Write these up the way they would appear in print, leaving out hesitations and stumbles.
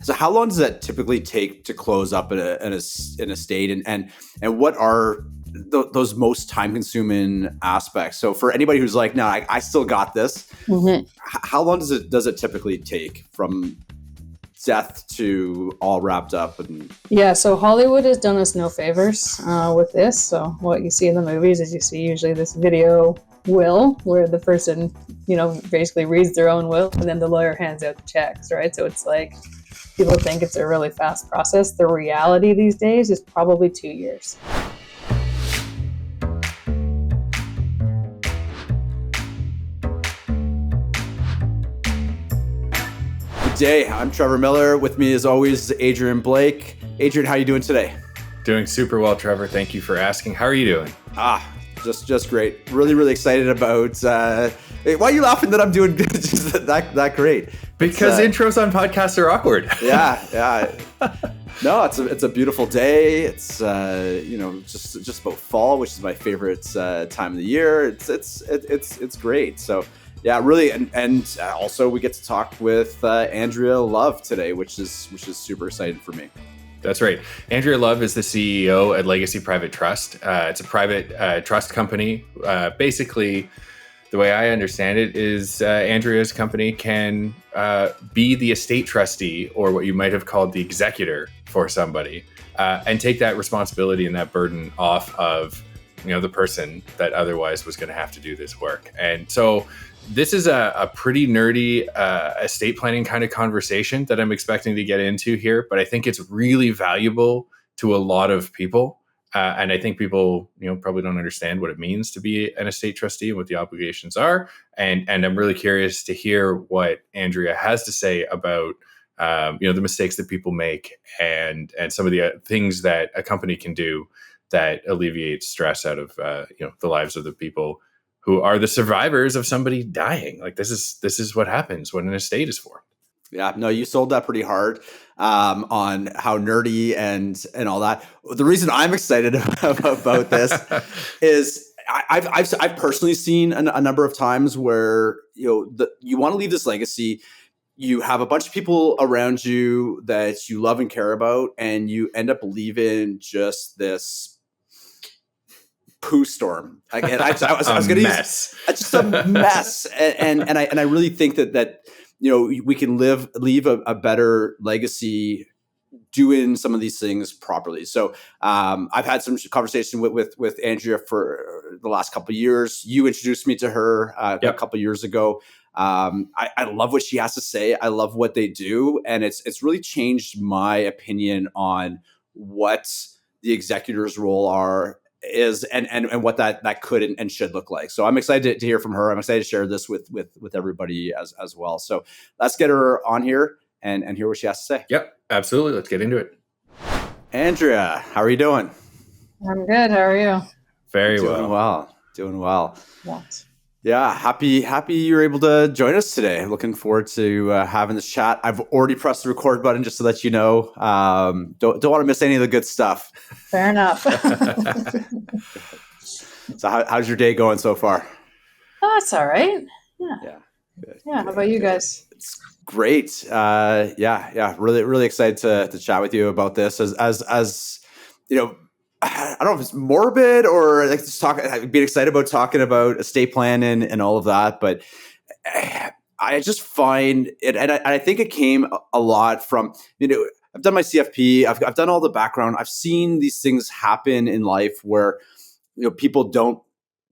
So how long does that typically take to close up an estate, and what are those most time consuming aspects? So for anybody who's like, no, I still got this. How long does it typically take from death to all wrapped up? And yeah, so Hollywood has done us no favors with this. So what you see in the movies is you see usually this video will where the person, basically reads their own will and then the lawyer hands out the checks, right? So it's like people think it's a really fast process. The reality these days is probably 2 years. Day. I'm Trevor Miller. With me, as always, Adrian Blake. Adrian, how are you doing today? Doing super well, Trevor. Thank you for asking. How are you doing? Just great. Really, really excited about. Why are you laughing that I'm doing just that great? Because intros on podcasts are awkward. Yeah. No, it's a beautiful day. It's just about fall, which is my favorite time of the year. It's great. So. Yeah, really, and also we get to talk with Andrea Love today, which is super exciting for me. That's right. Andrea Love is the CEO at Legacy Private Trust. It's a private trust company. Basically, the way I understand it is Andrea's company can be the estate trustee, or what you might have called the executor for somebody, and take that responsibility and that burden off of the person that otherwise was going to have to do this work. And so this is a pretty nerdy estate planning kind of conversation that I'm expecting to get into here, but I think it's really valuable to a lot of people. And I think people, probably don't understand what it means to be an estate trustee and what the obligations are. And I'm really curious to hear what Andrea has to say about, the mistakes that people make and some of the things that a company can do that alleviates stress out of, the lives of the people who are the survivors of somebody dying. Like this is what happens when an estate is formed. Yeah, no, you sold that pretty hard on how nerdy and all that. The reason I'm excited about this is I've personally seen a number of times where you want to leave this legacy. You have a bunch of people around you that you love and care about, and you end up leaving just this poo storm. I was going to use just a mess, and I really think that we can leave a better legacy doing some of these things properly. So I've had some conversation with Andrea for the last couple of years. You introduced me to her a couple of years ago. I love what she has to say. I love what they do, and it's really changed my opinion on what the executor's role is and what that could and should look like. So I'm excited to hear from her. I'm excited to share this with everybody as well. So let's get her on here and hear what she has to say. Yep, absolutely. Let's get into it. Andrea, how are you doing? I'm good. How are you? Very well. Doing well. What? Yeah, happy you're able to join us today. Looking forward to having this chat. I've already pressed the record button just to let you know. Don't want to miss any of the good stuff. Fair enough. So how's your day going so far? Oh, it's all right. Yeah. Good. How about you guys? It's great. Really, really excited to chat with you about this. As I don't know if it's morbid or like just being excited about talking about estate planning and all of that, but I just find it, and I think it came a lot from, I've done my CFP, I've done all the background, I've seen these things happen in life where, people don't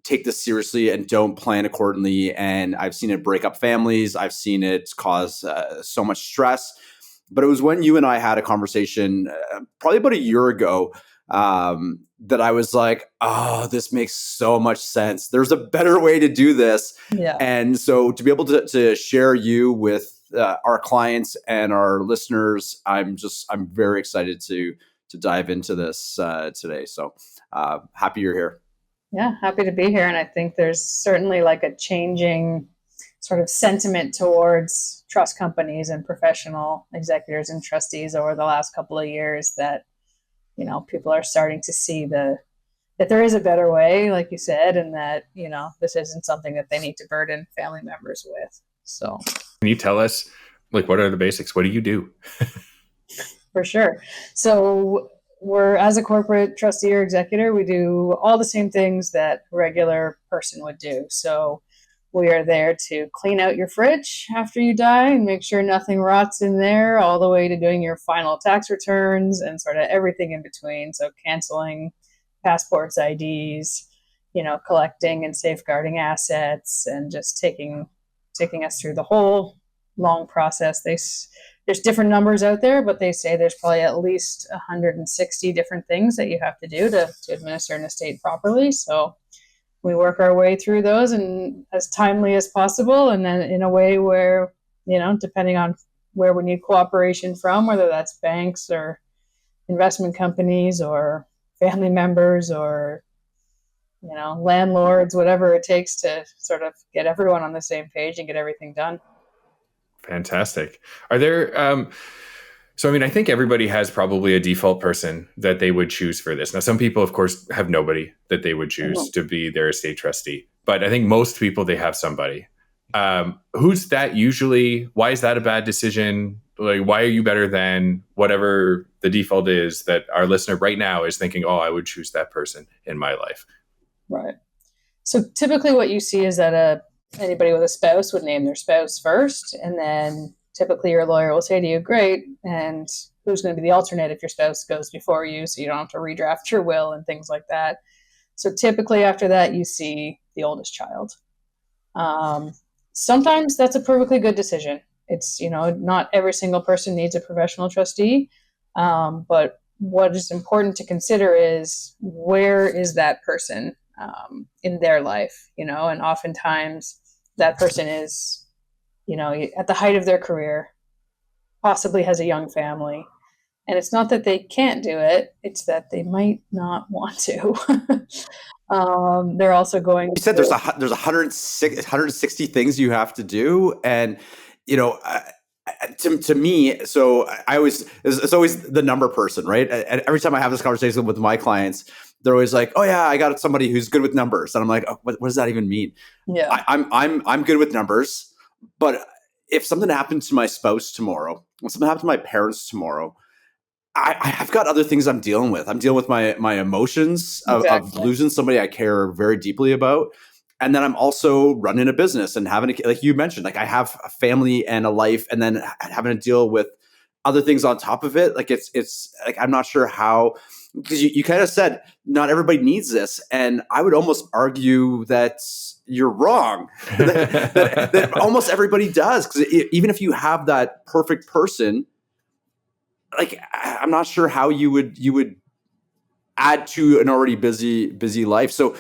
take this seriously and don't plan accordingly. And I've seen it break up families. I've seen it cause so much stress. But it was when you and I had a conversation probably about a year ago that I was like, oh, this makes so much sense. There's a better way to do this. Yeah. And so to be able to share you with our clients and our listeners, I'm very excited to dive into this today. So happy you're here. Yeah, happy to be here. And I think there's certainly like a changing sort of sentiment towards trust companies and professional executors and trustees over the last couple of years that, people are starting to see that there is a better way, like you said, and that, this isn't something that they need to burden family members with. So can you tell us, like, what are the basics? What do you do? for sure. So we're, as a corporate trustee or executor, we do all the same things that a regular person would do. So we are there to clean out your fridge after you die and make sure nothing rots in there, all the way to doing your final tax returns and sort of everything in between. So canceling passports, IDs, collecting and safeguarding assets, and just taking us through the whole long process. There's different numbers out there, but they say there's probably at least 160 different things that you have to do to administer an estate properly. So we work our way through those and as timely as possible, and then in a way where, depending on where we need cooperation from, whether that's banks or investment companies or family members or, landlords, whatever it takes to sort of get everyone on the same page and get everything done. Fantastic. Are there, so, I mean, I think everybody has probably a default person that they would choose for this. Now, some people, of course, have nobody that they would choose to be their estate trustee. But I think most people, they have somebody. Who's that usually? Why is that a bad decision? Like, why are you better than whatever the default is that our listener right now is thinking, oh, I would choose that person in my life? Right. So typically what you see is that anybody with a spouse would name their spouse first, and then typically your lawyer will say to you, great, and who's going to be the alternate if your spouse goes before you, so you don't have to redraft your will and things like that. So typically after that, you see the oldest child. Sometimes that's a perfectly good decision. It's, not every single person needs a professional trustee, but what is important to consider is, where is that person in their life, and oftentimes that person is, at the height of their career, possibly has a young family. And it's not that they can't do it, it's that they might not want to. They're also going. You said there's 160 things you have to do, and to me, so I always, it's always the number person, right? And every time I have this conversation with my clients, they're always like, "Oh yeah, I got somebody who's good with numbers," and I'm like, oh, what does that even mean? Yeah, I'm good with numbers, but if something happened to my spouse tomorrow, if something happened to my parents tomorrow, I've got other things I'm dealing with. I'm dealing with my emotions of losing somebody I care very deeply about. And then I'm also running a business and having like you mentioned, like I have a family and a life, and then having to deal with other things on top of it. Like it's like, I'm not sure how, because you kind of said not everybody needs this. And I would almost argue that you're wrong, that almost everybody does. Because even if you have that perfect person, like, I'm not sure how you would add to an already busy life. So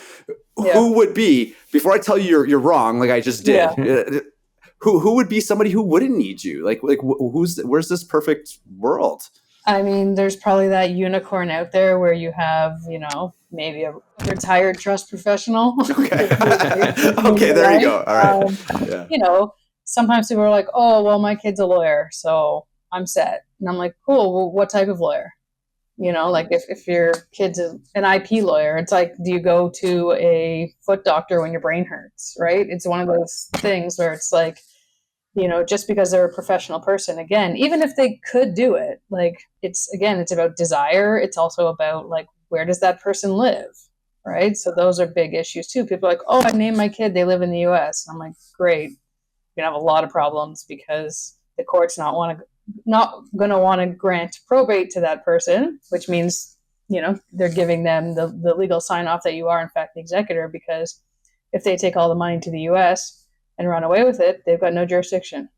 who would be, before I tell you you're wrong, like I just did, who would be somebody who wouldn't need you? Like where's this perfect world? I mean, there's probably that unicorn out there where you have, maybe a retired trust professional. Okay. Okay, there you go. All right. Sometimes people are like, oh, well, my kid's a lawyer, so I'm set. And I'm like, cool, well, what type of lawyer? Like if your kid's an IP lawyer, it's like, do you go to a foot doctor when your brain hurts, right? It's one of those things where it's like, just because they're a professional person, again, even if they could do it, like it's about desire. It's also about like, where does that person live, right? So those are big issues too. People are like, oh, I named my kid, they live in the US. And I'm like, great. You're gonna have a lot of problems because the court's not going to want to grant probate to that person, which means, they're giving them the legal sign off that you are in fact the executor, because if they take all the money to the US and run away with it, they've got no jurisdiction.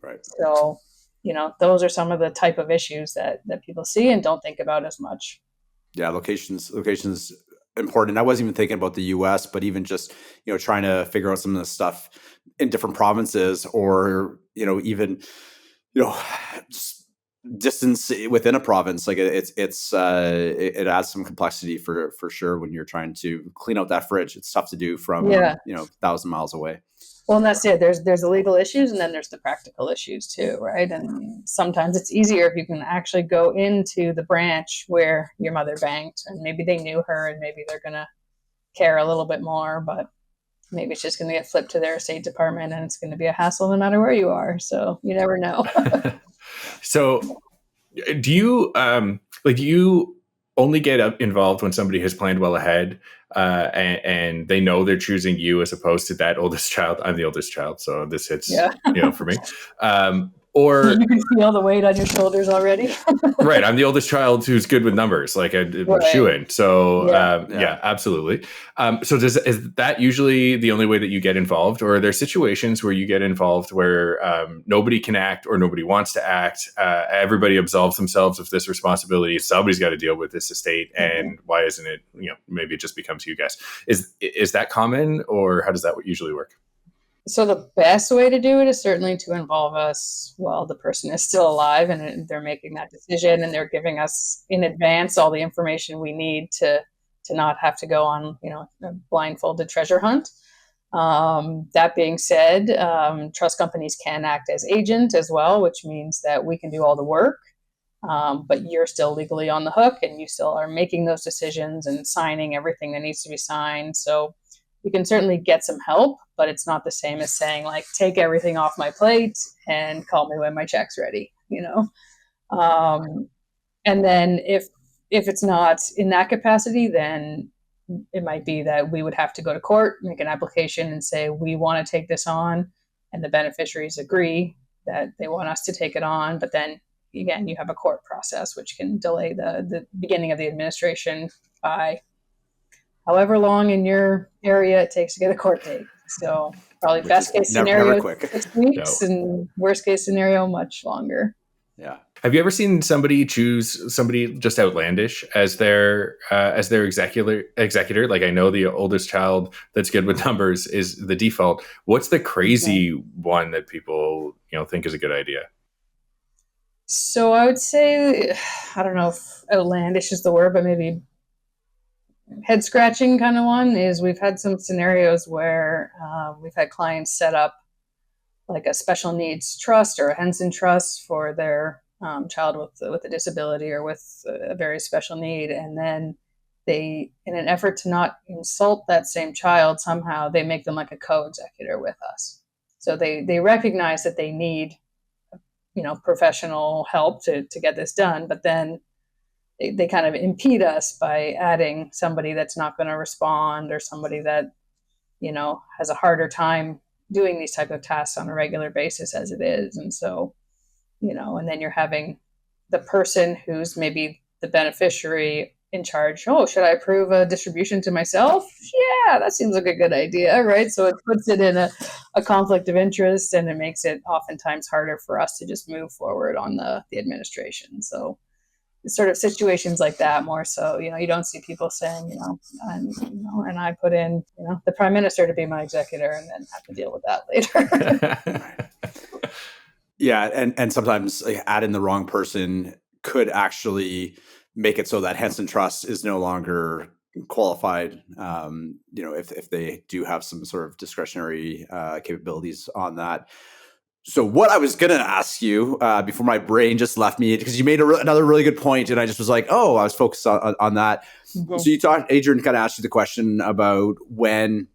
Right. So, those are some of the type of issues that people see and don't think about as much. Yeah. Locations important. I wasn't even thinking about the US, but even just, trying to figure out some of the stuff in different provinces, or, even, just distance within a province. Like it adds some complexity for sure when you're trying to clean out that fridge. It's tough to do from 1,000 miles away. Well, and that's it. There's the legal issues, and then there's the practical issues too, right? And sometimes it's easier if you can actually go into the branch where your mother banked, and maybe they knew her, and maybe they're gonna care a little bit more, but maybe it's just going to get flipped to their estate department, and it's going to be a hassle no matter where you are. So you never know. So Do you do you only get involved when somebody has planned well ahead, and they know they're choosing you as opposed to that oldest child? I'm the oldest child, so this hits Yeah. for me. Or You can feel the weight on your shoulders already. right, I'm the oldest child who's good with numbers, like a shoe Right. in. So Yeah. yeah, absolutely. So is that usually the only way that you get involved, or are there situations where you get involved where nobody can act or nobody wants to act? Everybody absolves themselves of this responsibility. Somebody's got to deal with this estate, and why isn't it? Maybe it just becomes you guys. Is that common, or how does that usually work? So the best way to do it is certainly to involve us while the person is still alive and they're making that decision, and they're giving us in advance all the information we need to not have to go on, a blindfolded treasure hunt. That being said, trust companies can act as agent as well, which means that we can do all the work, but you're still legally on the hook and you still are making those decisions and signing everything that needs to be signed. So you can certainly get some help, but it's not the same as saying, like, take everything off my plate and call me when my check's ready. Um, and then if it's not in that capacity, then it might be that we would have to go to court, make an application, and say we want to take this on, and the beneficiaries agree that they want us to take it on. But then again, you have a court process which can delay the beginning of the administration by however long in your area it takes to get a court date. So probably Which best is case never scenario quick. 6 weeks, No. and worst case scenario much longer. Yeah. Have you ever seen somebody choose somebody just outlandish as their executor? Like, I know the oldest child that's good with numbers is the default. What's the crazy one that people think is a good idea? So I would say, I don't know if outlandish is the word, but maybe head scratching kind of one is we've had some scenarios where we've had clients set up like a special needs trust or a Henson trust for their child with a disability or with a very special need, and then they, in an effort to not insult that same child, somehow they make them like a co-executor with us. So they recognize that they need professional help to get this done, but then they kind of impede us by adding somebody that's not going to respond, or somebody that has a harder time doing these type of tasks on a regular basis as it is. And so and then you're having the person who's maybe the beneficiary in charge. Oh, should I approve a distribution to myself? Yeah, that seems like a good idea, right? So it puts it in a conflict of interest, and it makes it oftentimes harder for us to just move forward on the administration. So sort of situations like that more so, you don't see people saying, and I put in, the prime minister to be my executor and then have to deal with that later. Yeah, and sometimes add in the wrong person could actually make it so that Henson Trust is no longer qualified. If they do have some sort of discretionary capabilities on that. So what I was going to ask you before my brain just left me, because you made another really good point, and I just was like, oh, I was focused on that. Mm-hmm. So you talked, Adrian kind of asked you the question about when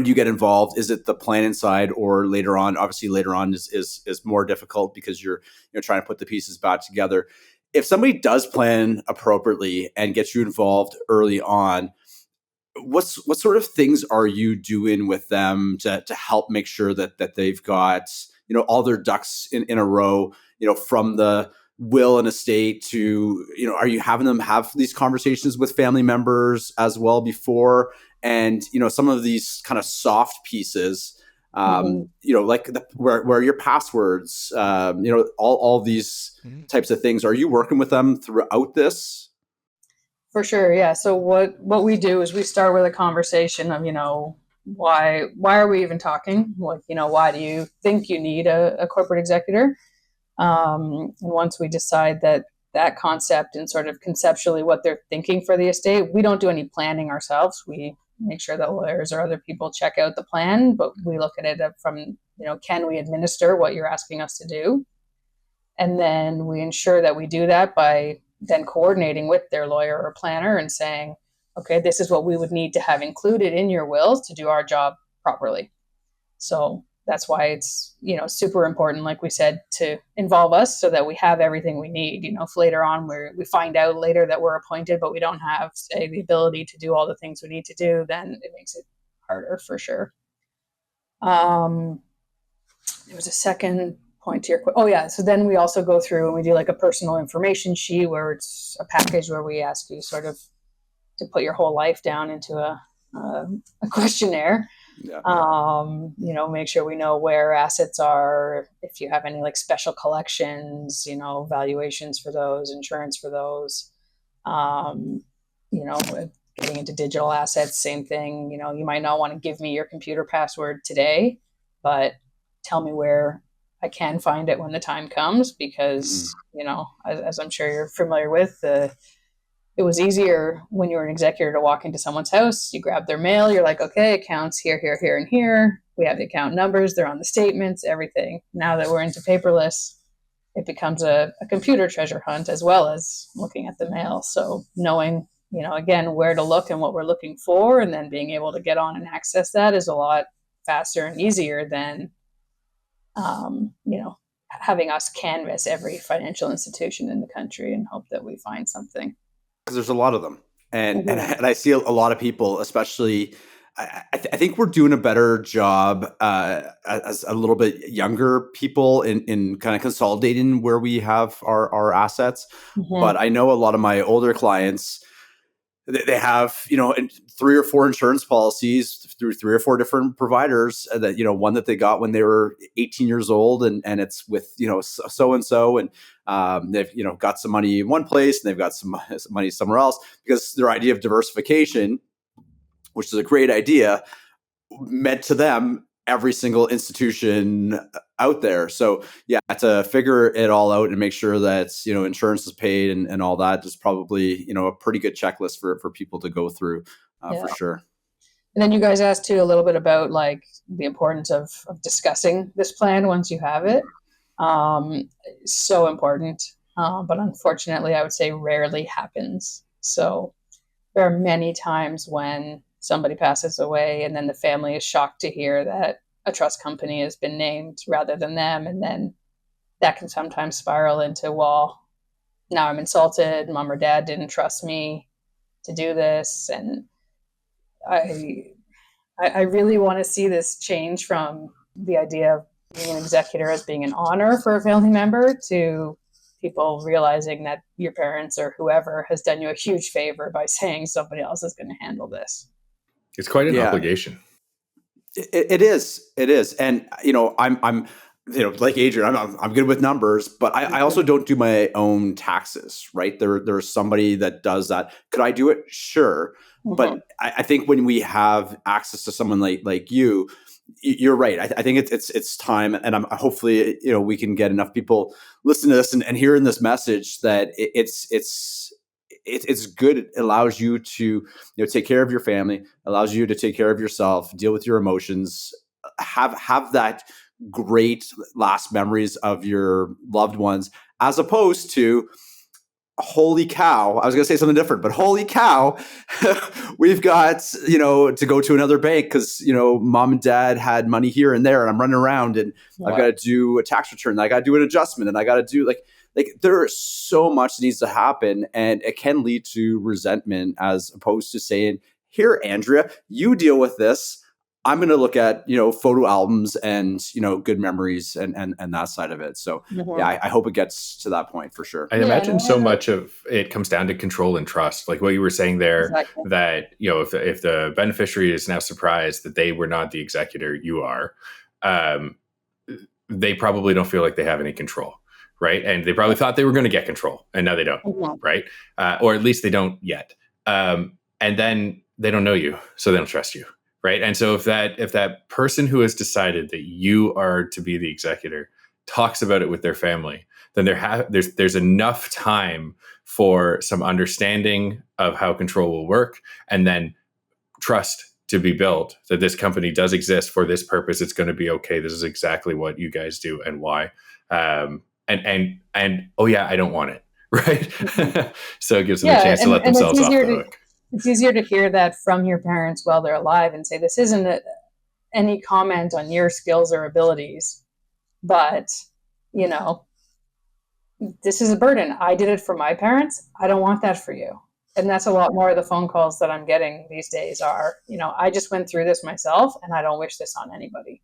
do you get involved? Is it the planning side or later on? Obviously, later on is more difficult because you're trying to put the pieces back together. If somebody does plan appropriately and gets you involved early on, what sort of things are you doing with them to help make sure that they've got all their ducks in a row? From the will and estate to are you having them have these conversations with family members as well before? And some of these kind of soft pieces, like where your passwords, all these types of things. Are you working with them throughout this? For sure, yeah. So what we do is we start with a conversation of why are we even talking? Like why do you think you need a corporate executor? And once we decide that concept and sort of conceptually what they're thinking for the estate, we don't do any planning ourselves. We make sure that lawyers or other people check out the plan, but we look at it from, can we administer what you're asking us to do? And then we ensure that we do that by then coordinating with their lawyer or planner and saying, okay, this is what we would need to have included in your wills to do our job properly. So that's why it's, super important, like we said, to involve us so that we have everything we need. If later on we find out later that we're appointed, but we don't have, say, the ability to do all the things we need to do, then it makes it harder for sure. There was a second point to your question. Oh yeah. So then we also go through and we do like a personal information sheet where it's a package where we ask you sort of to put your whole life down into a questionnaire. Yeah. Make sure we know where assets are, if you have any like special collections, valuations for those, insurance for those. Getting into digital assets, same thing. You might not want to give me your computer password today, but tell me where I can find it when the time comes, because, as I'm sure you're familiar with, it was easier when you were an executor to walk into someone's house, you grab their mail, you're like, okay, accounts here, here, here, and here. We have the account numbers, they're on the statements, everything. Now that we're into paperless, it becomes a computer treasure hunt as well as looking at the mail. So knowing, again, where to look and what we're looking for, and then being able to get on and access that is a lot faster and easier than, having us canvass every financial institution in the country and hope that we find something. Because there's a lot of them, and I see a lot of people, especially. I think we're doing a better job as a little bit younger people in kind of consolidating where we have our assets. But I know a lot of my older clients, they have 3 or 4 insurance policies through 3 or 4 different providers. That one that they got when they were 18 years old, and it's with so and so, and they've got some money in one place and they've got some money somewhere else, because their idea of diversification, which is a great idea, meant to them every single institution out there. So yeah, to figure it all out and make sure that insurance is paid and all that is probably a pretty good checklist for people to go through for sure. And then you guys asked too a little bit about like the importance of discussing this plan once you have it. So important, but unfortunately, I would say rarely happens. So there are many times when somebody passes away and then the family is shocked to hear that a trust company has been named rather than them. And then that can sometimes spiral into, well, now I'm insulted. Mom or dad didn't trust me to do this. And I really want to see this change from the idea of being an executor as being an honor for a family member to people realizing that your parents or whoever has done you a huge favor by saying somebody else is going to handle this. It's quite an obligation. It is. And, I'm like Adrian, I'm good with numbers, but I also don't do my own taxes, right? There's somebody that does that. Could I do it? Sure. But I think when we have access to someone like you, you're right. I think it's time, and I'm hopefully we can get enough people listening to this and hearing this message that it's good. It allows you to take care of your family, allows you to take care of yourself, deal with your emotions, have that great last memories of your loved ones, as opposed to, holy cow, I was going to say something different, but holy cow, we've got, to go to another bank because, mom and dad had money here and there, and I'm running around and I've got to do a tax return. I got to do an adjustment, and I got to do like there is so much that needs to happen, and it can lead to resentment, as opposed to saying, here, Andrea, you deal with this. I'm going to look at, photo albums and, good memories and that side of it. So yeah, I hope it gets to that point for sure. I imagine so much of it comes down to control and trust. Like what you were saying there, exactly. That, if the beneficiary is now surprised that they were not the executor, you are, they probably don't feel like they have any control. Right. And they probably thought they were going to get control, and now they don't. Right. Or at least they don't yet. And then they don't know you, so they don't trust you. Right. And so if that person who has decided that you are to be the executor talks about it with their family, then there's enough time for some understanding of how control will work, and then trust to be built that this company does exist for this purpose. It's going to be okay. This is exactly what you guys do and why. And oh yeah, I don't want it. Right. So it gives them a chance to let themselves off the hook. It's easier to hear that from your parents while they're alive and say, this isn't any comment on your skills or abilities, but, you know, this is a burden. I did it for my parents. I don't want that for you. And that's a lot more of the phone calls that I'm getting these days are, you know, I just went through this myself and I don't wish this on anybody.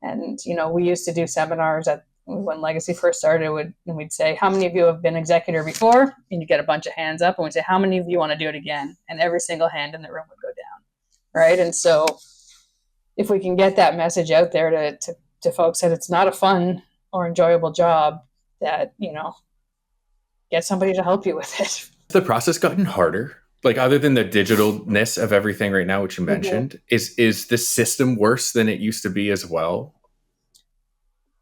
And, you know, we used to do seminars at when Legacy first started, and we'd say, how many of you have been executor before? And you get a bunch of hands up, and we'd say, how many of you want to do it again? And every single hand in the room would go down. Right. And so if we can get that message out there to folks that it's not a fun or enjoyable job, that, you know, get somebody to help you with it. The process gotten harder? Like, other than the digitalness of everything right now, which you mentioned, is the system worse than it used to be as well?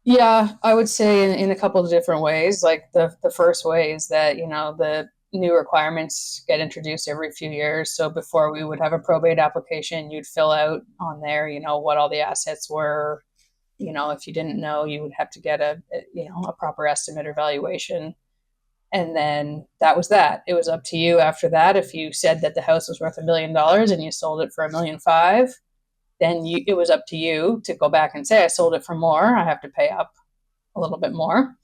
Yeah, I would say in a couple of different ways. Like the first way is that, you know, the new requirements get introduced every few years. So before we would have a probate application, you'd fill out on there, you know, what all the assets were. You know, if you didn't know, you would have to get a proper estimate or valuation. And then that was that. It was up to you after that. If you said that the house was worth $1 million and you sold it for $1.5 million, then it was up to you to go back and say, I sold it for more. I have to pay up a little bit more.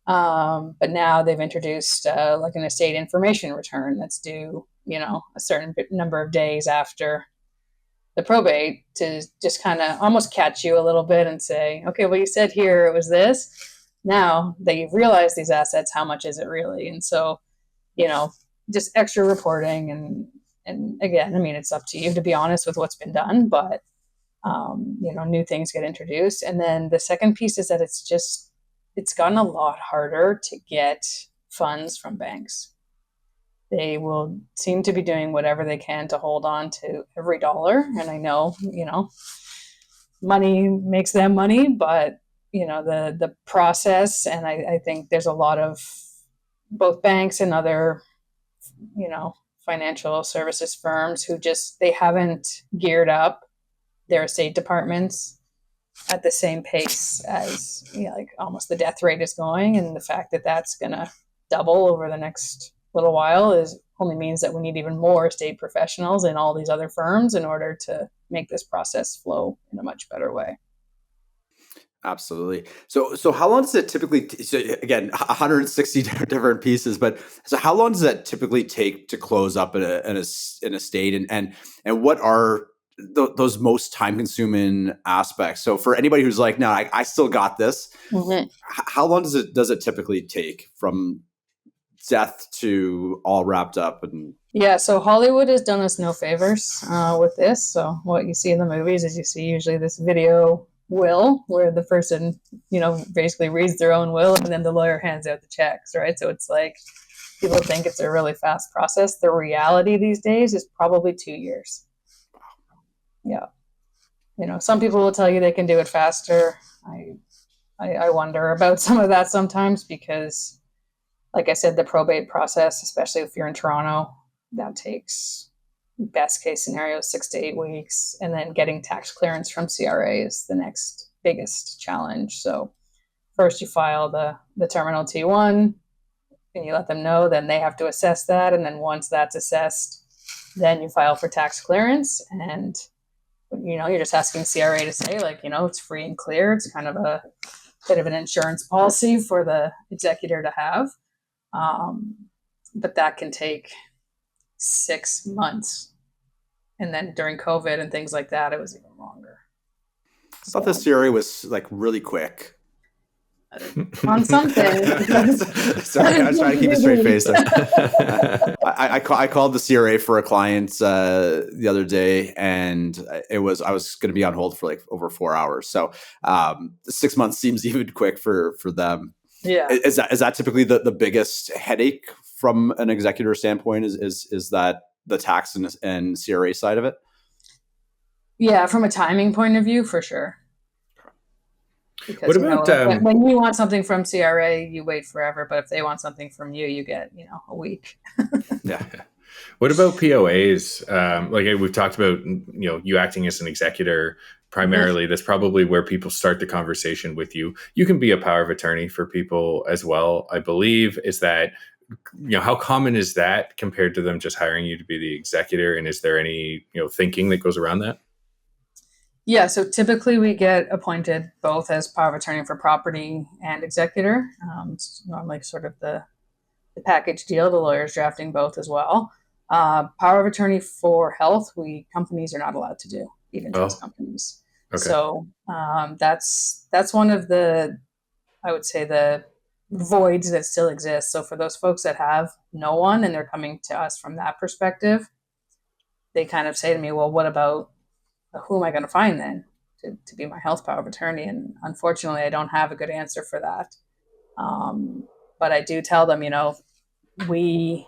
But now they've introduced like an estate information return that's due, you know, a certain number of days after the probate to just kind of almost catch you a little bit and say, okay, well, you said here it was this. Now that you've realized these assets, how much is it really? And so, you know, just extra reporting and again, I mean, it's up to you to be honest with what's been done, but you know, new things get introduced. And then the second piece is that it's gotten a lot harder to get funds from banks. They will seem to be doing whatever they can to hold on to every dollar. And I know, you know, money makes them money, but you know, the process, and I think there's a lot of both banks and other, you know, financial services firms who they haven't geared up their estate departments at the same pace as, you know, like almost the death rate is going, and the fact that that's going to double over the next little while is only means that we need even more estate professionals in all these other firms in order to make this process flow in a much better way. Absolutely. So how long does it typically, so again, 160 different pieces, but so how long does that typically take to close up an estate, and what are those most time consuming aspects? So for anybody who's like, no, I still got this. Mm-hmm. How long does it typically take from death to all wrapped up? And Yeah, so Hollywood has done us no favors with this. So what you see in the movies is you see usually this video will where the person, you know, basically reads their own will and then the lawyer hands out the checks, right? So it's like people think it's a really fast process. The reality these days is probably 2 years. Yeah. You know, some people will tell you they can do it faster. I wonder about some of that sometimes because, like I said, the probate process, especially if you're in Toronto, that takes best case scenario 6 to 8 weeks, and then getting tax clearance from CRA is the next biggest challenge. So first you file the terminal T1 and you let them know, then they have to assess that, and then once that's assessed, then you file for tax clearance. And you know, you're just asking CRA to say, like, you know, it's free and clear. It's kind of a bit of an insurance policy for the executor to have. But that can take 6 months. And then during COVID and things like that, it was even longer. I thought the CRA was like really quick. On something. Sorry, I was trying to keep a straight face. I called the CRA for a client the other day, and I was going to be on hold for like over 4 hours. So 6 months seems even quick for them. Yeah. Is that typically the biggest headache from an executor standpoint? Is that the tax and CRA side of it? Yeah, from a timing point of view, for sure. Because what about when you want something from CRA, you wait forever, but if they want something from you, you get, you know, a week. Yeah. What about POAs? Like we've talked about, you know, you acting as an executor primarily. That's probably where people start the conversation with you. You can be a power of attorney for people as well, I believe. Is that, you know, how common is that compared to them just hiring you to be the executor? And is there any, you know, thinking that goes around that? Yeah, so typically we get appointed both as power of attorney for property and executor. It's normally sort of the package deal. The lawyer's drafting both as well. Power of attorney for health, we companies are not allowed to do, even trust Oh, companies. okay. So that's one of the, I would say, the voids that still exist. So for those folks that have no one and they're coming to us from that perspective, they kind of say to me, well, what about, who am I going to find then to be my health power of attorney? And unfortunately, I don't have a good answer for that. Um, but I do tell them, we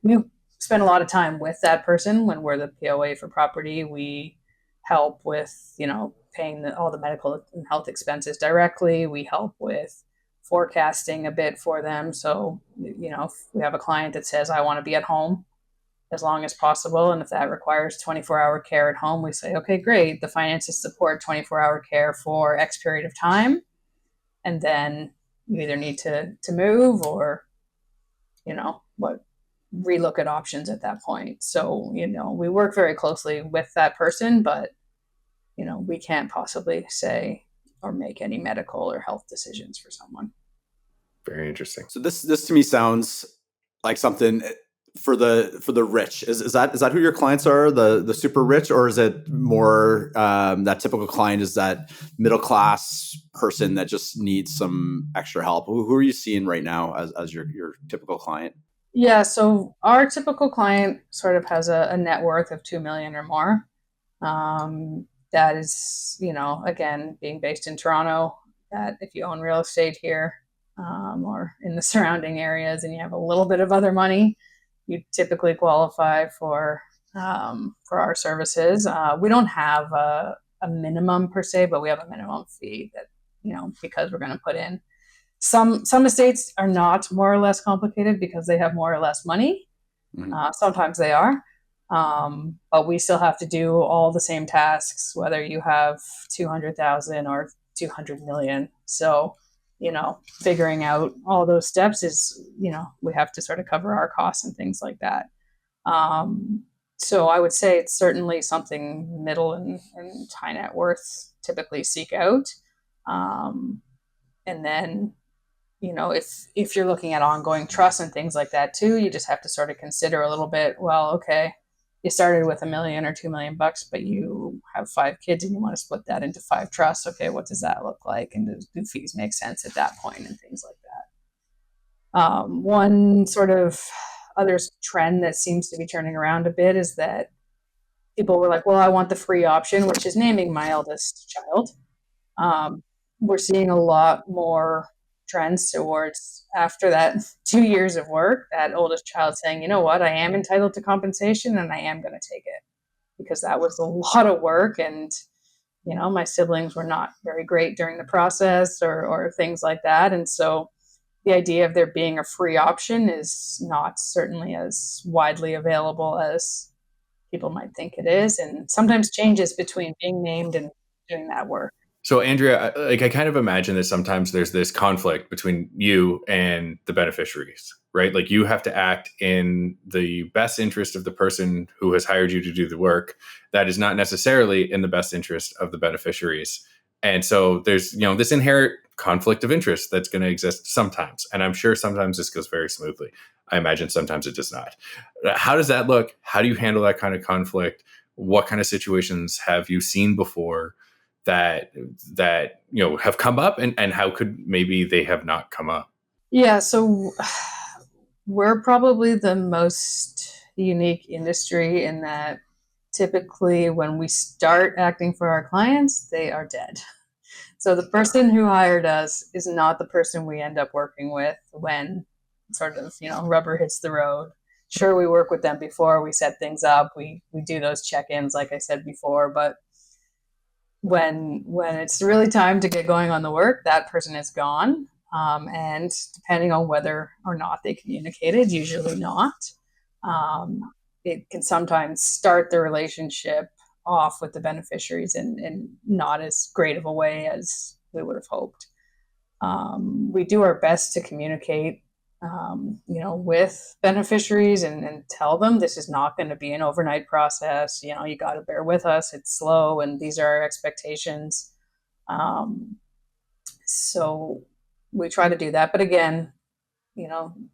we spend a lot of time with that person when we're the POA for property. We help with, paying all the medical and health expenses directly. We help with forecasting a bit for them. So, if we have a client that says, I want to be at home as long as possible, and if that requires 24-hour care at home, we say, okay, great. The finances support 24-hour care for X period of time. And then you either need to move or, what relook at options at that point. So, we work very closely with that person, but, we can't possibly say or make any medical or health decisions for someone. Very interesting. So this to me sounds like something for the rich. Is that who your clients are? The super rich, or is it more that typical client is that middle class person that just needs some extra help? Who are you seeing right now as your typical client? Yeah, so our typical client sort of has a net worth of 2 million or more. That is, again, being based in Toronto, that if you own real estate here, or in the surrounding areas and you have a little bit of other money, you typically qualify for our services. We don't have a minimum per se, but we have a minimum fee that, because we're going to put in. Some estates are not more or less complicated because they have more or less money. Mm-hmm. Sometimes they are. But we still have to do all the same tasks, whether you have 200,000 or 200 million. So, figuring out all those steps is, we have to sort of cover our costs and things like that. Um, so I would say it's certainly something middle and high net worth typically seek out. Um, and then, if you're looking at ongoing trust and things like that too, you just have to sort of consider a little bit, well, okay, you started with $1 million or $2 million, but you have 5 kids and you want to split that into 5 trusts. Okay, what does that look like? And do fees make sense at that point and things like that? One sort of other trend that seems to be turning around a bit is that people were like, well, I want the free option, which is naming my eldest child. Um, we're seeing a lot more trends towards, after that 2 years of work, that oldest child saying, you know what, I am entitled to compensation and I am going to take it because that was a lot of work. And, my siblings were not very great during the process or things like that. And so the idea of there being a free option is not certainly as widely available as people might think it is, and sometimes changes between being named and doing that work. So, Andrea, I kind of imagine that sometimes there's this conflict between you and the beneficiaries, right? Like you have to act in the best interest of the person who has hired you to do the work. That is not necessarily in the best interest of the beneficiaries. And so there's, this inherent conflict of interest that's going to exist sometimes. And I'm sure sometimes this goes very smoothly. I imagine sometimes it does not. How does that look? How do you handle that kind of conflict? What kind of situations have you seen before that have come up, and how could maybe they have not come up? Yeah, so we're probably the most unique industry in that typically when we start acting for our clients, they are dead. So the person who hired us is not the person we end up working with when sort of, rubber hits the road. Sure, we work with them before we set things up. We do those check-ins, like I said before, but when it's really time to get going on the work, that person is gone. And depending on whether or not they communicated, usually not, um, it can sometimes start the relationship off with the beneficiaries in not as great of a way as we would have hoped. We do our best to communicate with beneficiaries and tell them this is not going to be an overnight process. You got to bear with us. It's slow, and these are our expectations. Um, so we try to do that. But again,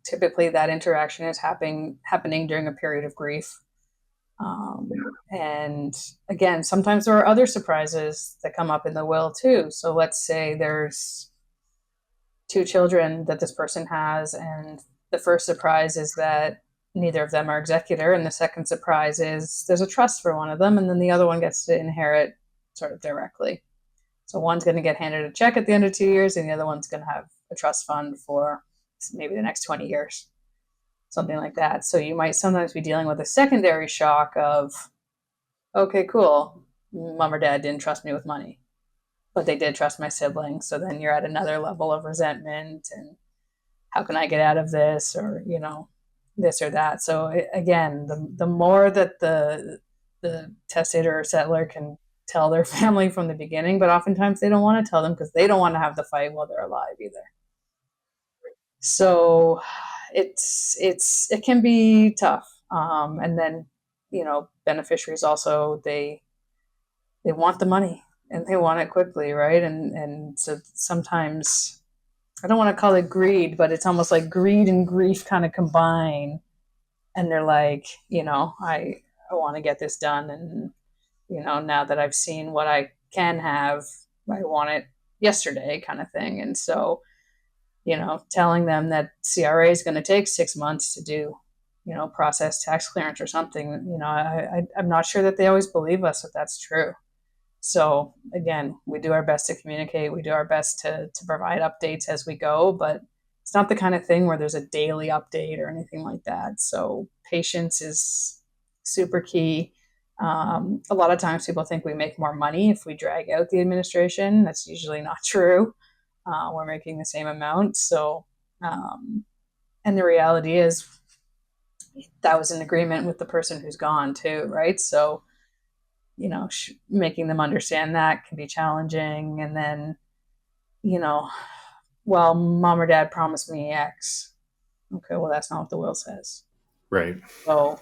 typically that interaction is happening during a period of grief. And again, sometimes there are other surprises that come up in the will too. So let's say there's two children that this person has, and the first surprise is that neither of them are executor, and the second surprise is there's a trust for one of them, and then the other one gets to inherit sort of directly. So one's going to get handed a check at the end of 2 years, and the other one's going to have a trust fund for maybe the next 20 years, something like that. So you might sometimes be dealing with a secondary shock of, okay, cool, mom or dad didn't trust me with money, but they did trust my siblings. So then you're at another level of resentment and how can I get out of this, or this or that. So again, the more that the testator or settler can tell their family from the beginning, but oftentimes they don't want to tell them because they don't want to have the fight while they're alive either. So it can be tough. And then beneficiaries also, they want the money and they want it quickly, right? And so sometimes, I don't want to call it greed, but it's almost like greed and grief kind of combine. And they're like, I want to get this done. And, now that I've seen what I can have, I want it yesterday kind of thing. And so, telling them that CRA is going to take 6 months to do, process tax clearance or something, I'm not sure that they always believe us if that's true. So again, we do our best to communicate. We do our best to provide updates as we go, but it's not the kind of thing where there's a daily update or anything like that. So patience is super key. A lot of times people think we make more money if we drag out the administration. That's usually not true. We're making the same amount. So, and the reality is that was an agreement with the person who's gone too, right? So, making them understand that can be challenging. And then, well, mom or dad promised me X. Okay, well, that's not what the will says. Right. So,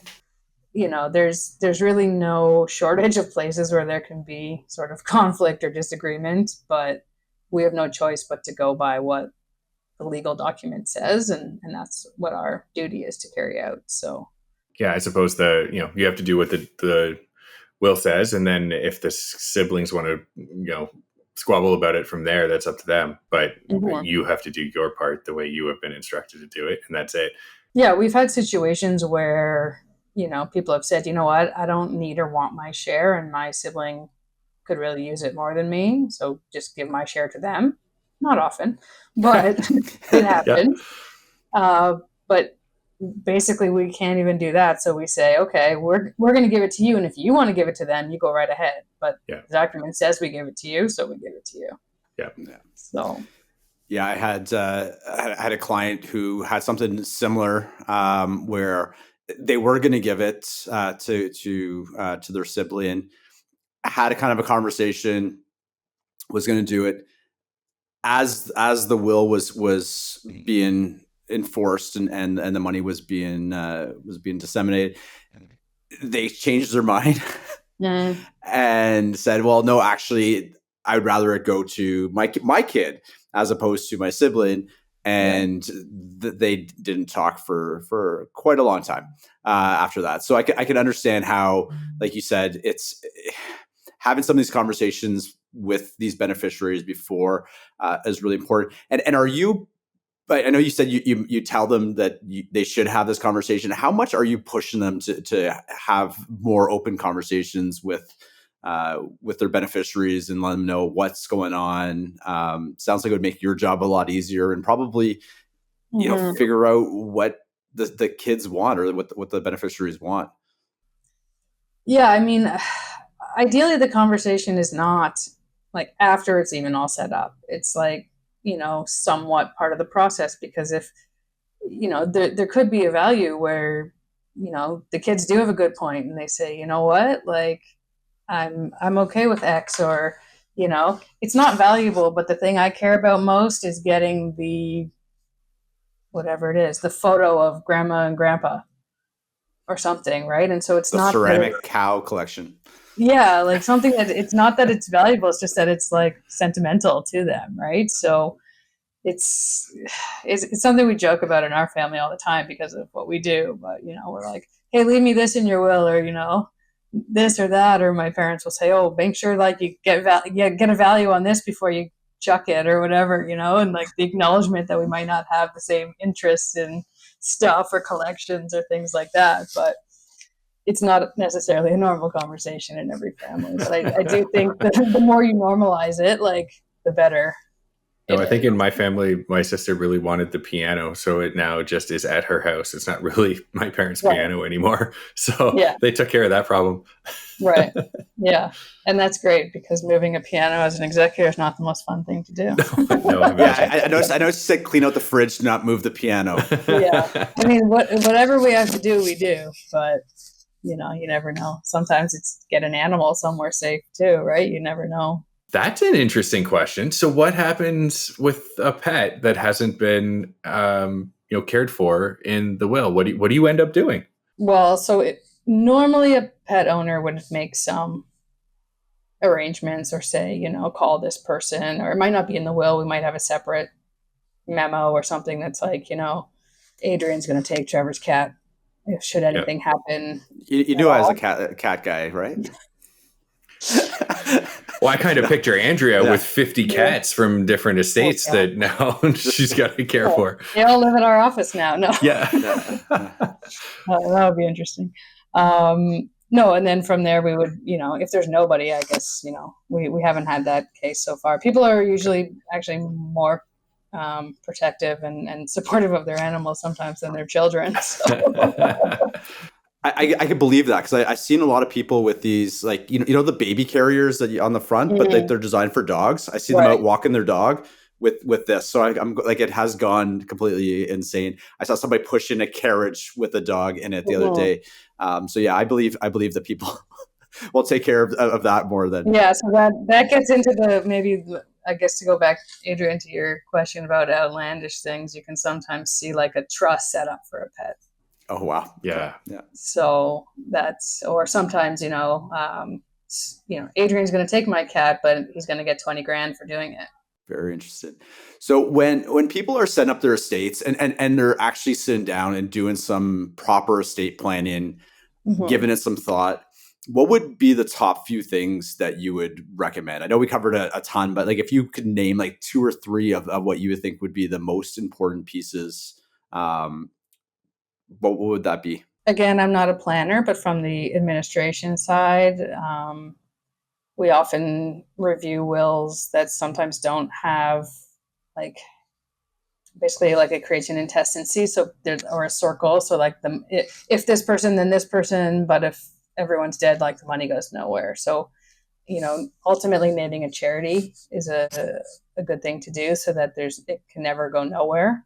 there's really no shortage of places where there can be sort of conflict or disagreement, but we have no choice but to go by what the legal document says, and that's what our duty is to carry out. So, yeah, I suppose you have to do what the will says, and then if the siblings want to squabble about it from there, that's up to them. But you have to do your part the way you have been instructed to do it, and that's it. Yeah, we've had situations where people have said, you know what, I don't need or want my share, and my sibling could really use it more than me, so just give my share to them. Not often, but it happened. Yeah. But basically we can't even do that. So we say, okay, we're going to give it to you. And if you want to give it to them, you go right ahead. But the document says we give it to you. So we give it to you. Yeah. So. Yeah, I had a client who had something similar where they were going to give it to their sibling, had a kind of a conversation, was going to do it as the will was being enforced and the money was being disseminated. They changed their mind and said, well, no, actually I would rather it go to my kid as opposed to my sibling. And they didn't talk for quite a long time after that. So I can understand how, like you said, it's having some of these conversations with these beneficiaries before is really important. And are you, but I know you said you tell them that they should have this conversation. How much are you pushing them to have more open conversations with their beneficiaries and let them know what's going on? Sounds like it would make your job a lot easier and probably, figure out what the kids want or what the beneficiaries want. Yeah, I mean, ideally the conversation is not like after it's even all set up. It's like, somewhat part of the process, because if, there could be a value where, the kids do have a good point and they say, you know what, like I'm okay with X, or, it's not valuable, but the thing I care about most is getting the whatever it is, the photo of grandma and grandpa or something, right? And so it's The not that ceramic cow collection. yeah, like something that it's not that it's valuable, it's just that it's like sentimental to them, right? So it's it's something we joke about in our family all the time because of what we do. But we're like, hey, leave me this in your will, or this or that. Or my parents will say, oh, make sure like you get a value on this before you chuck it or whatever, and like the acknowledgement that we might not have the same interests in stuff or collections or things like that, but it's not necessarily a normal conversation in every family. But I do think that the more you normalize it, like the better. No, I think in my family, my sister really wanted the piano, so it now just is at her house. It's not really my parents' piano anymore. So they took care of that problem. Right. Yeah. And that's great because moving a piano as an executor is not the most fun thing to do. I noticed you said clean out the fridge, not move the piano. Yeah. I mean, whatever we have to do, we do. But, you never know. Sometimes it's get an animal somewhere safe too, right? You never know. That's an interesting question. So what happens with a pet that hasn't been cared for in the will? What do you end up doing? Well, so normally a pet owner would make some arrangements or say, call this person, or it might not be in the will. We might have a separate memo or something that's like, Adrian's going to take Trevor's cat if should anything happen. You knew I was a cat guy, right? Well, I kind of picture Andrea with 50 cats from different estates that now she's got to care for. They all live in our office now. No. Yeah. That would be interesting. No, and then from there we would, if there's nobody, I guess, we haven't had that case so far. People are usually actually more protective and supportive of their animals sometimes than their children. So. I can believe that because I've seen a lot of people with these, like, the baby carriers that on the front, but they're designed for dogs. I see them out walking their dog with this. So I'm like, it has gone completely insane. I saw somebody push in a carriage with a dog in it the other day. So yeah, I believe that people will take care of that more than. Yeah. So that gets into I guess to go back, Adrian, to your question about outlandish things, you can sometimes see like a trust set up for a pet. Oh, wow. Yeah. So or sometimes, Adrian's going to take my cat, but he's going to get 20 grand for doing it. Very interesting. So when people are setting up their estates and they're actually sitting down and doing some proper estate planning, giving it some thought, what would be the top few things that you would recommend? I know we covered a ton, but like if you could name like 2 or 3 of what you would think would be the most important pieces, what would that be? Again, I'm not a planner, but from the administration side, we often review wills that sometimes don't have like basically like it creates an intestacy. So or a circle. So like if this person, then this person, but if everyone's dead, like the money goes nowhere. So, ultimately naming a charity is a good thing to do so that it can never go nowhere.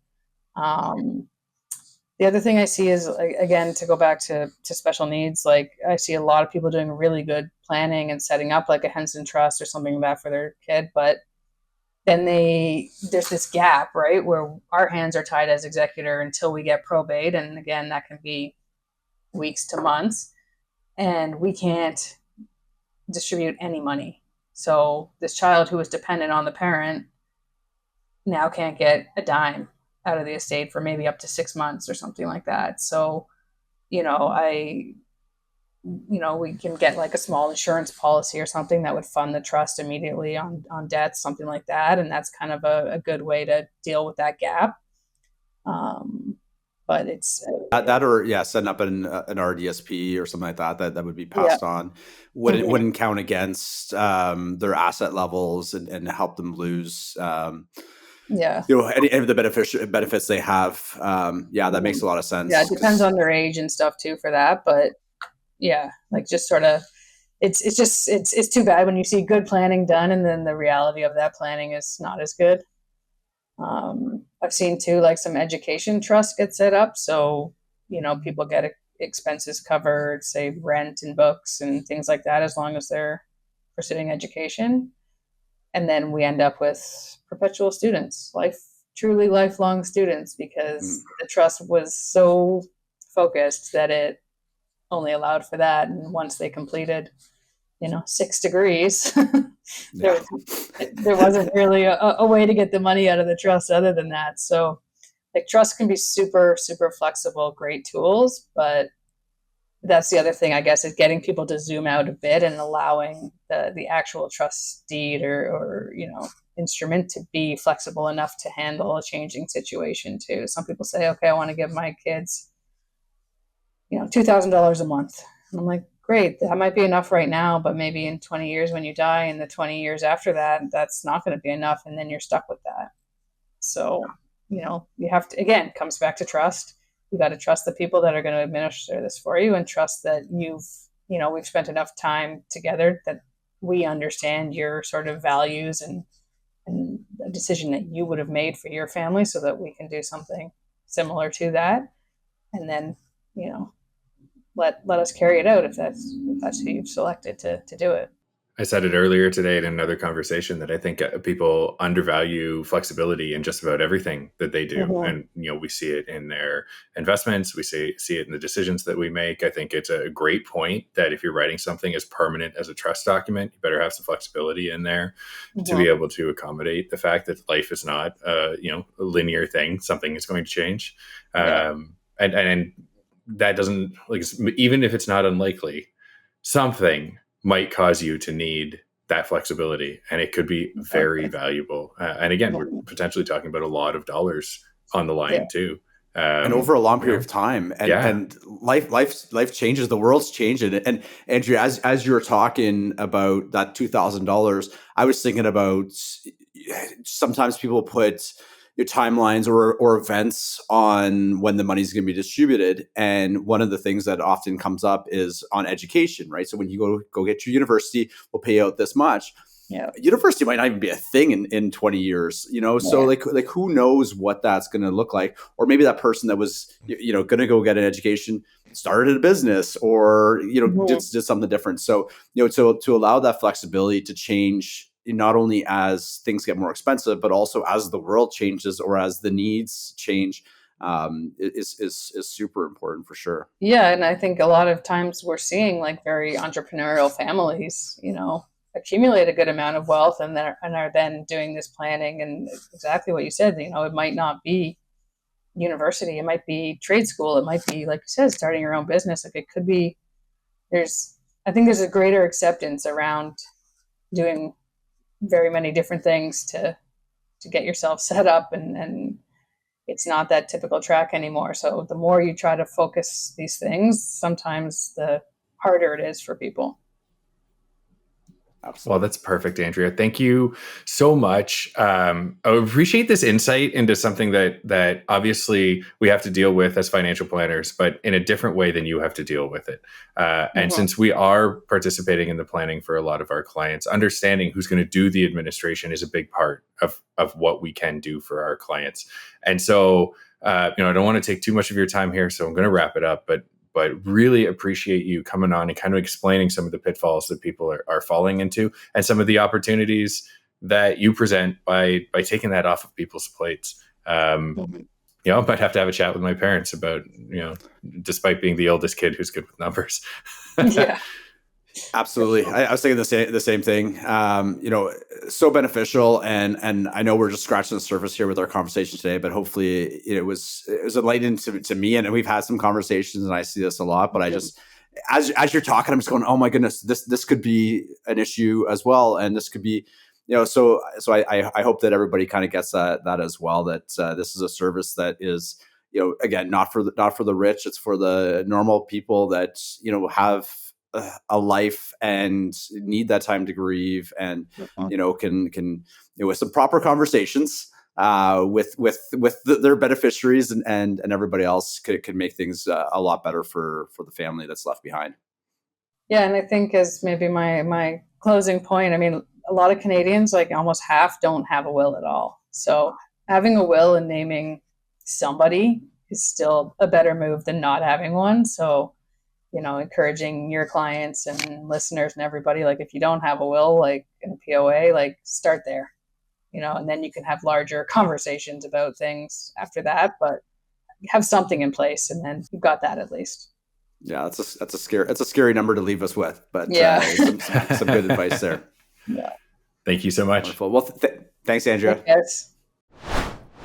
The other thing I see is, again, to go back to special needs, like I see a lot of people doing really good planning and setting up like a Henson Trust or something like that for their kid. But then there's this gap, right, where our hands are tied as executor until we get probate. And again, that can be weeks to months. And we can't distribute any money. So this child who was dependent on the parent now can't get a dime out of the estate for maybe up to 6 months or something like that. So, we can get like a small insurance policy or something that would fund the trust immediately on debts, something like that. And that's kind of a good way to deal with that gap. But it's that or setting up an RDSP or something like that would be passed on. Wouldn't count against their asset levels and help them lose any of the benefits they have. That makes a lot of sense. Yeah, it depends on their age and stuff too for that, but like just sort of it's too bad when you see good planning done and then the reality of that planning is not as good. I've seen too, like some education trusts get set up. So, people get expenses covered, say rent and books and things like that, as long as they're pursuing education. And then we end up with perpetual students, truly lifelong students because the trust was so focused that it only allowed for that. And once they completed, 6 degrees, Yeah. there wasn't really a way to get the money out of the trust other than that. So like trust can be super, super flexible, great tools, but that's the other thing, I guess, is getting people to zoom out a bit and allowing the actual trust deed or instrument to be flexible enough to handle a changing situation too. Some people say, okay, I want to give my kids, $2,000 a month. And I'm like, great, that might be enough right now, but maybe in 20 years when you die and the 20 years after that, that's not going to be enough. And then you're stuck with that. So, you have to, again, comes back to trust. You got to trust the people that are going to administer this for you and trust that we've spent enough time together that we understand your sort of values and a decision that you would have made for your family so that we can do something similar to that. And then, let us carry it out if that's who you've selected to do it. I said it earlier today in another conversation that I think people undervalue flexibility in just about everything that they do. Mm-hmm. And, we see it in their investments. We see it in the decisions that we make. I think it's a great point that if you're writing something as permanent as a trust document, you better have some flexibility in there to be able to accommodate the fact that life is not, a linear thing. Something is going to change. And that doesn't, like, even if it's not unlikely, something might cause you to need that flexibility, and it could be very valuable. And again, we're potentially talking about a lot of dollars on the line too, and over a long period of time. And life changes. The world's changing. And Andrea, as you were talking about that $2,000, I was thinking about sometimes people put your timelines or events on when the money's going to be distributed. And one of the things that often comes up is on education, right? So when you go get your university, we'll pay out this much. Yeah. University might not even be a thing in 20 years, So like who knows what that's going to look like? Or maybe that person that was, going to go get an education started a business or, did something different. So, to allow that flexibility to change not only as things get more expensive, but also as the world changes or as the needs change, is super important for sure. Yeah. And I think a lot of times we're seeing like very entrepreneurial families, accumulate a good amount of wealth and are then doing this planning. And exactly what you said, it might not be university, it might be trade school, it might be, like you said, starting your own business. Like it could be, I think there's a greater acceptance around doing very many different things to get yourself set up, and it's not that typical track anymore. So the more you try to focus these things, sometimes the harder it is for people. Absolutely. Well, that's perfect, Andrea. Thank you so much. I appreciate this insight into something that obviously we have to deal with as financial planners, but in a different way than you have to deal with it. And since we are participating in the planning for a lot of our clients, understanding who's going to do the administration is a big part of what we can do for our clients. And so, I don't want to take too much of your time here, so I'm going to wrap it up, but really appreciate you coming on and kind of explaining some of the pitfalls that people are falling into and some of the opportunities that you present by taking that off of people's plates. I might have to have a chat with my parents about, despite being the oldest kid who's good with numbers. Yeah. Absolutely. I was thinking the same thing. So beneficial, and I know we're just scratching the surface here with our conversation today, but hopefully it was enlightening to me, and we've had some conversations, and I see this a lot. But I just, as you're talking, I'm just going, oh my goodness, this could be an issue as well, and this could be, So I hope that everybody kind of gets that as well. That this is a service that is, again, not for the rich. It's for the normal people that have a life and need that time to grieve, and can with some proper conversations with their beneficiaries and everybody else could make things a lot better for the family that's left behind. Yeah, and I think as maybe my closing point, I mean, a lot of Canadians, like almost half, don't have a will at all. So having a will and naming somebody is still a better move than not having one. So encouraging your clients and listeners and everybody, like if you don't have a will, like in a POA, like start there. and then you can have larger conversations about things after that, but have something in place, and then you've got that at least. Yeah, that's a scary number to leave us with, but Yeah. Some good advice there. Yeah. Thank you so much. Wonderful. Well, thanks, Andrea. Yes.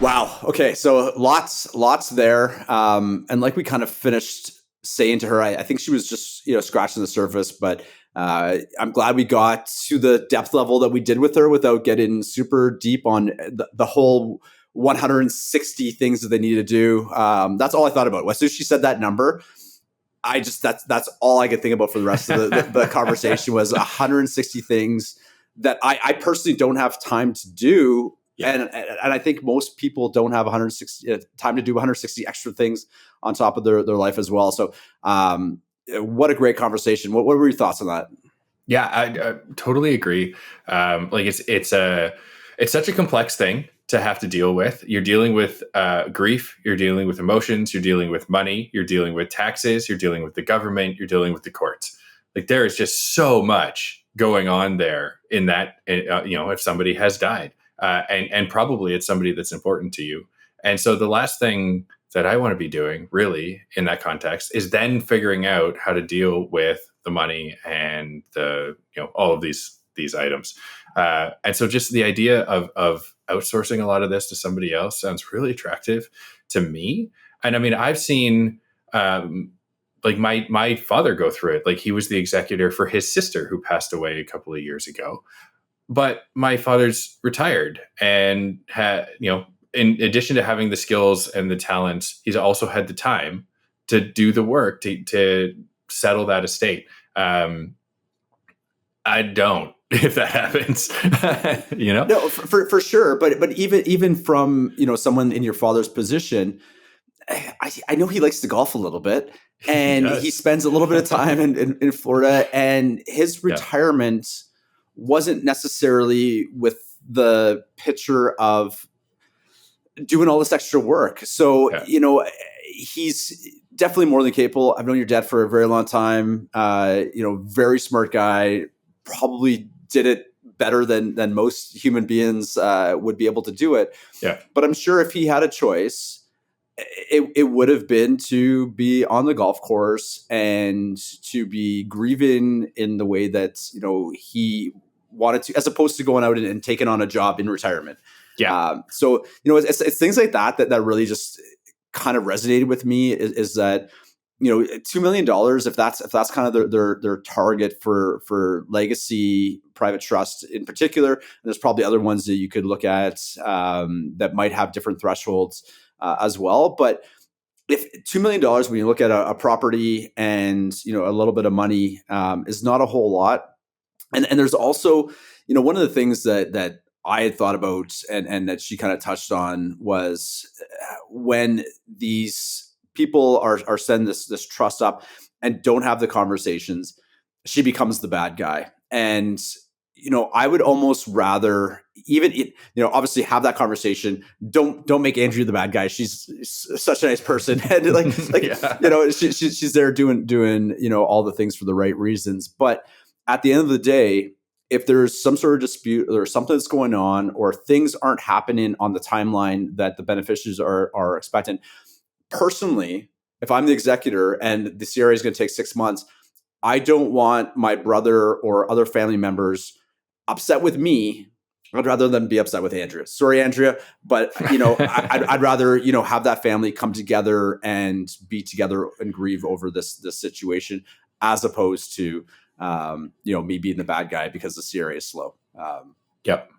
Wow. Okay. So lots there. And like we kind of finished saying to her, I think she was just, scratching the surface, but I'm glad we got to the depth level that we did with her without getting super deep on the whole 160 things that they need to do. That's all I thought about. As soon as she said that number, that's all I could think about for the rest of the conversation was 160 things that I personally don't have time to do. Yeah. And I think most people don't have 160 time to do 160 extra things on top of their life as well. So what a great conversation. What were your thoughts on that? Yeah, I totally agree. It's such a complex thing to have to deal with. You're dealing with grief, you're dealing with emotions, you're dealing with money, you're dealing with taxes, you're dealing with the government, you're dealing with the courts. Like there is just so much going on there in that, if somebody has died and probably it's somebody that's important to you. And so the last thing that I want to be doing really in that context is then figuring out how to deal with the money and all of these items. And so just the idea of outsourcing a lot of this to somebody else sounds really attractive to me. And I mean, I've seen my father go through it. Like he was the executor for his sister who passed away a couple of years ago. But my father's retired and had, in addition to having the skills and the talents, he's also had the time to do the work to settle that estate. I don't, if that happens, No, for sure. But even from, someone in your father's position, I know he likes to golf a little bit, and he spends a little bit of time in Florida, and his retirement wasn't necessarily with the picture of doing all this extra work. So, he's definitely more than capable. I've known your dad for a very long time. Very smart guy, probably did it better than most human beings would be able to do it. Yeah. But I'm sure if he had a choice, it would have been to be on the golf course and to be grieving in the way that, he wanted to, as opposed to going out and taking on a job in retirement. Yeah. So, it's things like that really just kind of resonated with me is that, $2 million, if that's kind of their target for legacy private trust in particular, and there's probably other ones that you could look at that might have different thresholds as well. But if $2 million, when you look at a property and, a little bit of money is not a whole lot. And there's also, one of the things that I had thought about and that she kind of touched on was when these people are setting this trust up and don't have the conversations, she becomes the bad guy. And, I would almost rather even, obviously have that conversation. Don't make Andrea the bad guy. She's such a nice person. And she's there doing, all the things for the right reasons. But at the end of the day, if there's some sort of dispute or something that's going on or things aren't happening on the timeline that the beneficiaries are expecting, personally, if I'm the executor and the CRA is going to take 6 months, I don't want my brother or other family members upset with me. I'd rather than be upset with Andrea. Sorry, Andrea, but I'd rather have that family come together and be together and grieve over this situation, as opposed to me being the bad guy because the CRA is slow. Yep.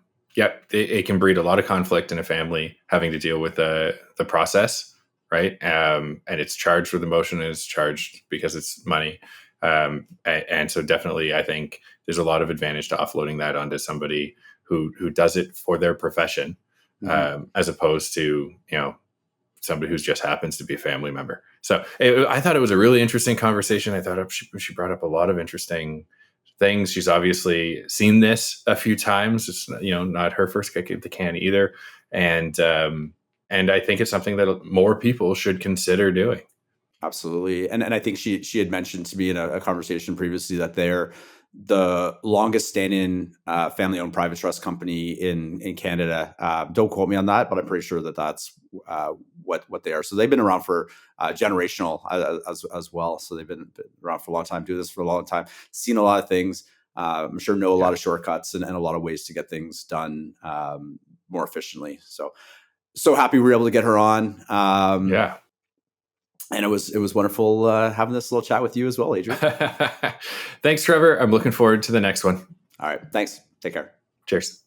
It can breed a lot of conflict in a family having to deal with the process, right? And it's charged with emotion and it's charged because it's money. And so definitely, I think there's a lot of advantage to offloading that onto somebody who does it for their profession, as opposed to, somebody who just happens to be a family member. So I thought it was a really interesting conversation. I thought she brought up a lot of interesting things. She's obviously seen this a few times. It's, not her first kick at the can either. And I think it's something that more people should consider doing. Absolutely. And I think she had mentioned to me in a conversation previously that the longest standing family-owned private trust company in Canada. Don't quote me on that, but I'm pretty sure that that's what they are. So they've been around for generational as well. So they've been around for a long time, do this for a long time, seen a lot of things. I'm sure know a lot of shortcuts and a lot of ways to get things done more efficiently. So happy we were able to get her on. And it was wonderful having this little chat with you as well, Adrian. Thanks, Trevor. I'm looking forward to the next one. All right. Thanks. Take care. Cheers.